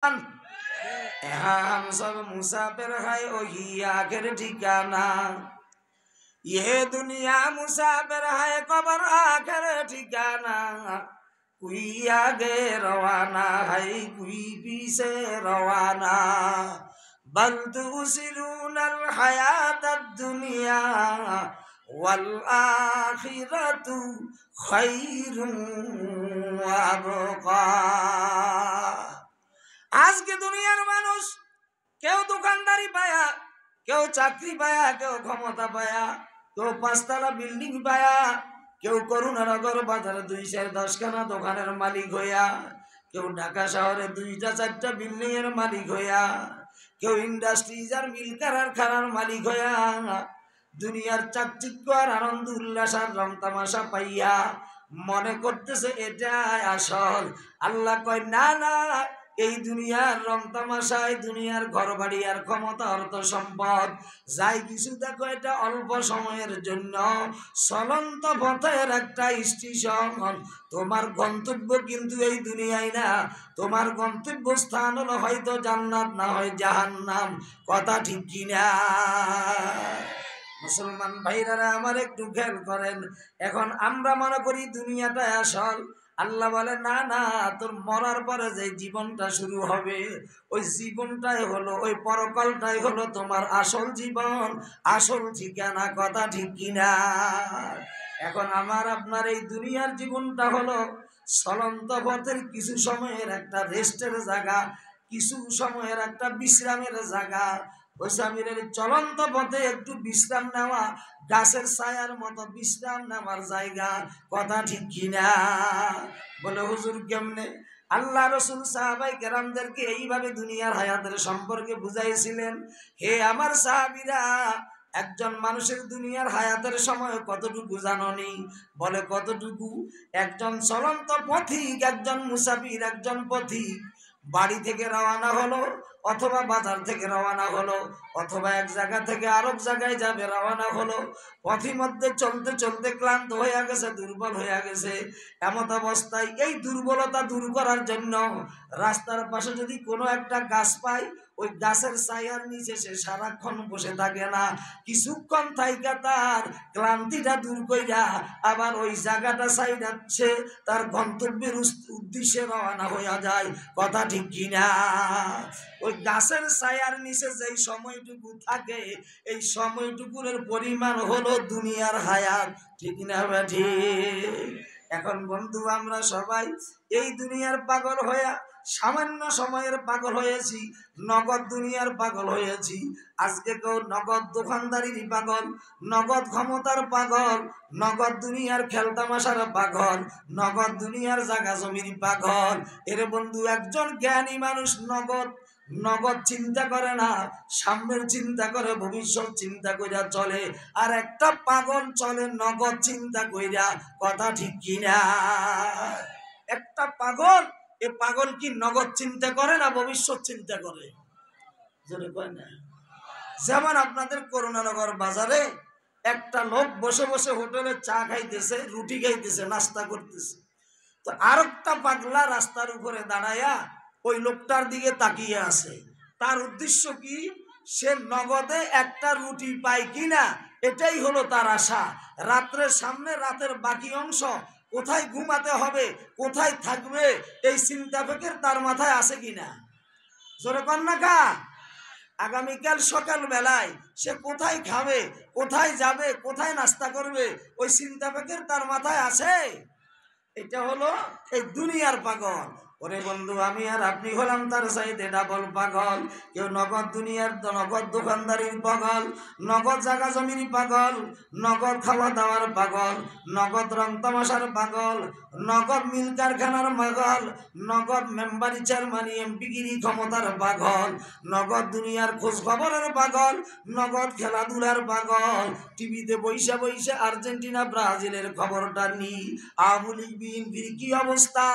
हम सब मुसाफिर है वही आखिर ठिकाना। ये दुनिया मुसाफिर है कब्र आखिर ठिकाना। कोई आगे रवाना है कोई पीछे रवाना। बल तुसिरूनल हयातद दुनिया वल आखिरतु खैरुम व अबका। আজকে দুনিয়ার মানুষ কেউ দোকানদারি পায়া, কেউ চাকরি পায়া, কেউ ক্ষমতা পায়া, কেউ পাঁচতলা বিল্ডিং পায়া, কেউ করুণানগর বাজারে 210খানা দোকানের মালিক হইয়া, কেউ ঢাকা শহরে 2টা-4টা বিল্ডিং এর মালিক হইয়া, কেউ ইন্ডাস্ট্রিজ আর মিল কারখানার মালিক হইয়া দুনিয়ার চাকচিক্য আর আনন্দ উল্লাস আর রং তামাশা পাইয়া মনে করতেছে এটাই আসল। আল্লাহ কয় না না, এই দুনিয়ার রং তামাশায় দুনিয়ার ঘর বাড়ি আর ক্ষমতা অর্থ সম্পদ যাই কিছু দেখো এটা অল্প সময়ের জন্য চলন্ত পথের একটা স্টেশন। তোমার গন্তব্য কিন্তু এই দুনিয়ায় না, তোমার গন্তব্য স্থান হলো হয়তো জান্নাত না হয় জাহান্নাম। কথা ঠিক কিনা? মুসলমান ভাইরা আমার একটু খেয়াল করেন। এখন আমরা মনে করি দুনিয়াটা আসল। আল্লাহ বলে না না, তোর মরার পরে যে জীবনটা শুরু হবে ওই জীবনটাই হলো, ওই পরকালটাই হলো তোমার আসল জীবন, আসল ঠিকানা। কথা ঠিক কিনা? এখন আমার আপনার এই দুনিয়ার জীবনটা হলো চলন্ত পথের কিছু সময়ের একটা রেস্টের জায়গা, কিছু সময়ের একটা বিশ্রামের জায়গা। ওই স্বামীর চলন্ত পথে একটু বিশ্রাম নেওয়া, গাছের ছায়ার মতো বিশ্রাম নেওয়ার জায়গা। কথা ঠিক কিনা? বলে হুজুর কেমনে? আল্লাহ রসুল সাহাবাই কেরামদেরকে এইভাবে দুনিয়ার হায়াতের সম্পর্কে বুঝাইছিলেন। হে আমার সাহাবীরা, একজন মানুষের দুনিয়ার হায়াতের সময় কতটুকু জাননি? বলে কতটুকু? একজন চলন্ত পথিক, একজন মুসাফির, একজন পথিক বাড়ি থেকে রওনা হলো অথবা বাজার থেকে রওনা হলো অথবা এক জায়গা থেকে আরেক জায়গায় যাবে রওনা হলো। পথি মধ্যে চলতে চলতে ক্লান্ত হয়ে গেছে, দুর্বল হয়ে গেছে। এমত অবস্থায় এই দুর্বলতা দূর করার জন্য রাস্তার পাশে যদি কোনো একটা গাছ পায়, ওই গাছের ছায়ার নিচে সে সারাক্ষণ বসে থাকে না, কিছুক্ষণ থাইকা তার ক্লান্তিটা দূর কইরা আবার ওই জায়গাটা ছাইড়াচ্ছে তার গন্তব্যের উদ্দেশ্যে রওনা হইয়া যায়। কথা ঠিক কিনা? ওই গাছের ছায়ার নিচে যেই সময়টুকু থাকে এই সময়টুকুর পরিমাণ হলো দুনিয়ার হায়াত। ঠিক না ঠিক? এখন বন্ধু আমরা সবাই এই দুনিয়ার পাগল হইয়া সামান্য সময়ের পাগল হয়েছি, নগদ দুনিয়ার পাগল হয়েছি। আজকে কেউ নগদ দোকানদারির পাগল, নগদ ক্ষমতার পাগল, নগদ দুনিয়ার খেলতামাশার পাগল, নগদ দুনিয়ার জায়গা জমির পাগল। এর বন্ধু একজন জ্ঞানী মানুষ নগদ চিন্তা করে না, সামনের চিন্তা করে, ভবিষ্যৎ চিন্তা কইরা চলে। আর একটা পাগল চলে নগদ চিন্তা কইরা। কথা ঠিক কিনা? একটা পাগল, এ পাগল কি নগদ চিন্তা করে না ভবিষ্যৎ চিন্তা করে? জোরে কয় না? যেমন আপনাদের করুণানগর বাজারে একটা লোক বসে বসে হোটেলে চা খাইতেছে, রুটি খাইতেছে, নাস্তা করতেছে। তো আরেকটা পাগলা রাস্তার উপরে দাঁড়ায়া ওই লোকটার দিকে তাকিয়ে আছে। তার উদ্দেশ্য কি? সে নগদে একটা রুটি পায় কিনা এটাই হলো তার আশা। রাত্রের সামনে রাতের বাকি অংশ কোথায় ঘুমাতে হবে, কোথায় থাকবে, এই চিন্তা ফিকির তার মাথায় আছে কিনা? জোরে কন্যা কা? আগামীকাল সকাল বেলায় সে কোথায় খাবে, কোথায় যাবে, কোথায় নাস্তা করবে, ওই চিন্তা ফিকির তার মাথায় আছে। এটা হলো এই দুনিয়ার পাগল। ওরে বন্ধু, আমি আর আপনি হলাম তার চাইতে ডাবল পাগল। কেউ নগদ দুনিয়ার নগদ দোকানদারির পাগল, নগদ জায়গা জমির পাগল, নগদ খাওয়া দাওয়ার পাগল, নগদ রং তামাশার পাগল, নগদ মিল কারখানার পাগল, নগদ মেম্বারি চেয়ারম্যানি এমপিগিরি ক্ষমতার পাগল, নগদ দুনিয়ার খোঁজ খবরের পাগল, নগদ খেলাধুলার পাগল। টিভিতে বৈশা বৈশা আর্জেন্টিনা ব্রাজিলের খবরটা নি, আওয়ামী লীগ বিএনপির কি অবস্থা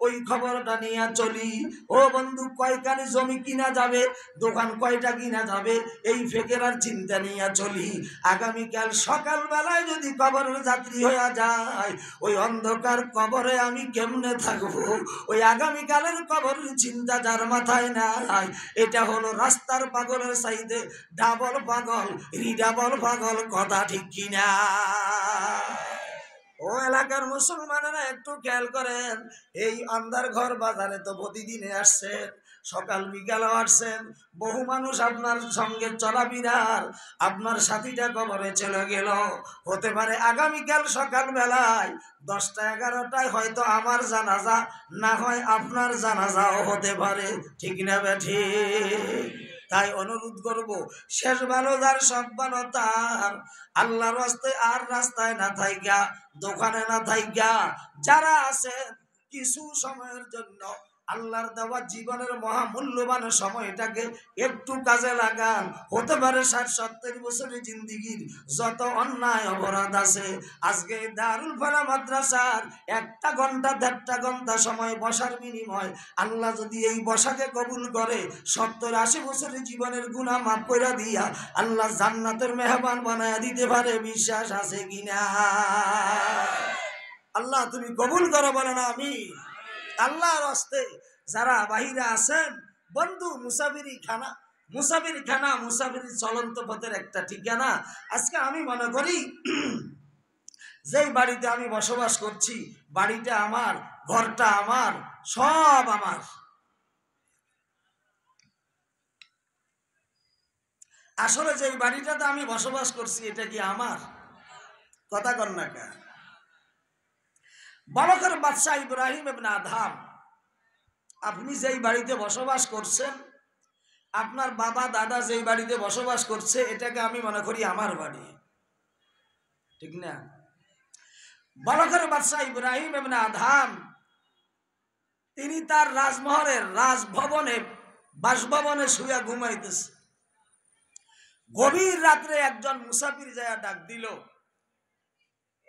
ওই খবরটা টাকাটা নিয়ে চলি। ও বন্ধু, কয়খানি জমি কিনা যাবে, দোকান কয়টা কিনা যাবে, এই ফেকেরার চিন্তা নিয়ে চলি। আগামীকাল সকালবেলায় যদি কবরের যাত্রী হয়ে যায়, ওই অন্ধকার কবরে আমি কেমনে থাকবো? ওই আগামীকালের কবরের চিন্তা যার মাথায় নাই, এটা হলো রাস্তার পাগলের চাইতে ডাবল পাগল, রিডাবল পাগল। কথা ঠিক কিনা? ও এলাকার মুসলমানেরা একটু খেয়াল করেন, এই আন্দার ঘর বাজারে তো প্রতিদিনে আসছেন, সকাল বিকালও আসছেন। বহু মানুষ আপনার সঙ্গে চলাফেরার, আপনার সাথীটা কবরে চলে গেল। হতে পারে আগামীকাল সকালবেলায় 10টা 11টায় হয়তো আমার জানাজা, না হয় আপনার জানাজাও হতে পারে। ঠিক না বেঠি? তাই অনুরোধ করব, শেষ ভালো যার সব ভালো তার। আল্লাহর রাস্তায় আর রাস্তায় না থাইকা, দোকানে না থাইকা, যারা আছেন কিছু সময়ের জন্য আল্লাহর দেওয়া জীবনের মহামূল্যবান সময়টাকে একটু কাজে লাগান। হতে পারে 60-70 বছরের জিন্দিগির যত অন্যায় অপরাধ আছে, আজকে দারুল ফালা মাদ্রাসার 1 ঘন্টা 1.5 ঘন্টা সময় বসার বিনিময় আল্লাহ যদি এই বসাকে কবুল করে, 70-80 বছরের জীবনের গুনাহ মাফ করে দিয়া আল্লাহ জান্নাতের মেহমান বানায়া দিতে পারে। বিশ্বাস আছে কিনা? আল্লাহ তুমি কবুল করো, বলেন আমিন। আল্লাহর রাস্তে যারা বাহিরে আছেন, বন্ধু, মুসাফিরি খানা, মুসাফিরি চলন্ত পথের একটা ঠিকানা। আজকে আমি মনে করি যেই বাড়িতে আমি বসবাস করছি, বাড়িটা আমার, ঘরটা আমার, সব আমার। আসলে যেই বাড়িটাতে আমি বসবাস করছি, এটা কি আমার? কথা কন না কা? বলকের বাদশাহ ইব্রাহিম ইবনে আদহাম, আপনি যেই বাড়িতে বসবাস করছেন, আপনার বাবা দাদা যেই বাড়িতে বসবাস করছে, এটাকে আমি মনে করি আমার বাড়ি। ঠিক না? বলকের বাদশাহ ইব্রাহিম ইবনে আদহাম, তিনি তার রাজমহলের রাজভবনে, বাসভবনে শুয়ে ঘুমাইতেছে। গভীর রাত্রে একজন মুসাফির যায় ডাক দিল,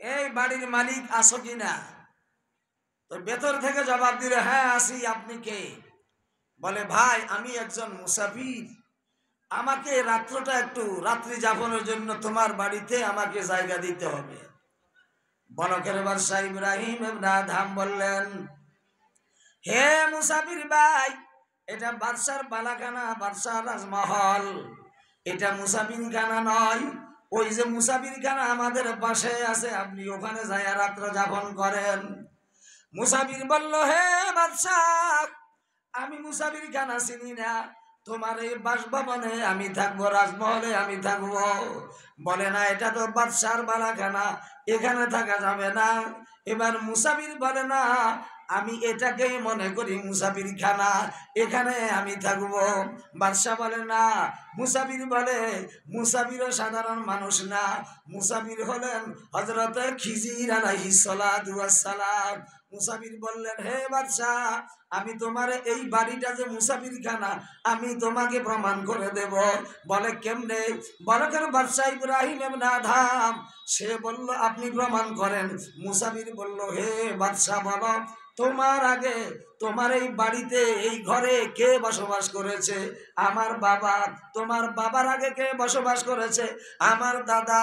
এই বাড়ির মালিক আসো কিনা? তো ভেতর থেকে জবাব দিল, হ্যাঁ আসি। আপনি কে? বলে, ভাই আমি একজন মুসাফির, আমাকে রাত্রটা একটু রাত্রি যাপনের জন্য তোমার বাড়িতে আমাকে জায়গা দিতে হবে। বলকের বাদশাহ ইব্রাহিম ইবনে আদহাম বললেন, হে মুসাফির ভাই, এটা বাদশার বালাখানা, বাদশার রাজমহল, এটা মুসাফির খানা নয়। ওই যে মুসাফির খানা আমাদের পাশে আছে, আপনি ওখানে যাই রাত্র যাপন করেন। মুসাফির বলল, হে বাদশাহ, আমি মুসাফির খানা চিনি না, তোমার এই বাসভবনে আমি থাকবো, রাজমহলে আমি থাকবো। বলে, না, এটা তো বাদশার বালাখানা, এখানে থাকা যাবে না। এবার মুসাফির বলে, না, আমি এটাকেই মনে করি মুসাফির খানা, এখানে আমি থাকবো। বাদশা বলে, না। মুসাফির বলে, মুসাফিরও সাধারণ মানুষ না, মুসাফির হলেন হযরত খিজির আলাইহিস সালাতু ওয়াস সালাম। মুসাফির বললেন, হে বাদশাহ, আমি তোমার এই বাড়িটা যে মুসাফির খানা, আমি তোমাকে প্রমাণ করে দেব। বলে, কেমনে? বলকের বাদশাহ ইব্রাহিম ইবনে আদহাম, সে বলল, আপনি প্রমাণ করেন। মুসাফির বলল, হে বাদশাহ, বলো, তোমার আগে তোমার এই বাড়িতে, এই ঘরে কে বসবাস করেছে? আমার বাবা। তোমার বাবার আগে কে বসবাস করেছে? আমার দাদা।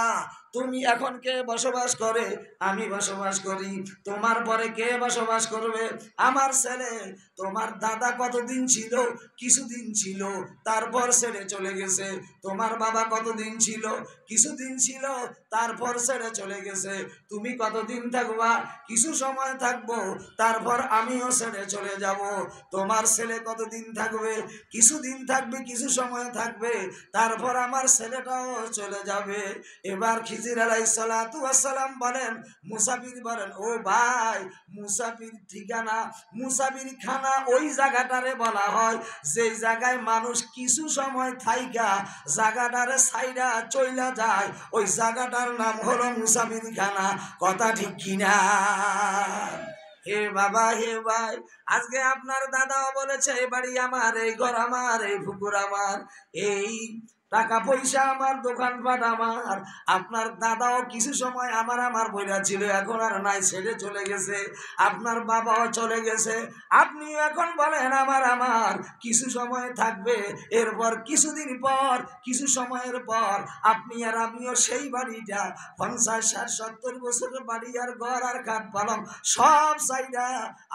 তুমি এখন কে বসবাস করে? আমি বসবাস করি। তোমার পরে কে বসবাস করবে? আমার ছেলে। তোমার দাদা কতদিন ছিল? কিছুদিন ছিল, তারপর ছেড়ে চলে গেছে। তোমার বাবা কতদিন ছিল? কিছুদিন ছিল, তারপর ছেড়ে চলে গেছে। তুমি কতদিন থাকবা? কিছু সময় থাকবো, তারপর আমিও ছেড়ে চলে যাব। তোমার ছেলে কতদিন থাকবে? কিছুদিন থাকবে, কিছু সময় থাকবে, তারপর আমার ছেলেটাও চলে যাবে। এবার খিজির আলাইহিস সালাতু ওয়াস সালাম বলেন, মুসাফির বলেন, ও ভাই, মুসাফির ঠিকানা, মুসাফির খানা ওই জায়গাটারে বলা হয় যেই জায়গায় মানুষ কিছু সময় থাইকা জায়গাটারে ছাইরা চইলা যায়, ওই জায়গাটার নাম হলো মুসাফির খানা। কথা ঠিক কিনা? হে বাবা, হে ভাই, আজকে আপনার দাদাও বলেছে এই বাড়ি আমার, এই ঘর আমার, এই পুকুর আমার, এই টাকা পয়সা আমার, দোকানপাট আমার। আপনার দাদাও কিছু সময় আমার বইরা ছিল, এখন আর নাই, ছেড়ে চলে গেছে। আপনার বাবাও চলে গেছে। আপনি এখন বলেন আমার কিছু সময় থাকবে, এরপর কিছুদিন পর, কিছু সময়ের পর আপনি আর আমিও সেই বাড়িটা 50, 60, 70 বছরের বাড়ি আর ঘর আর খাট পালং সব চাইডা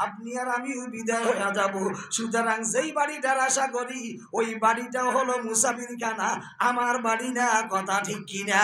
আপনি আর আমিও বিদায় হয়ে যাব। সুতরাং যেই বাড়িটার আশা করি ওই বাড়িটা হলো মুসাফিরখানা, আমার বাড়ি না। কথা ঠিক কিনা?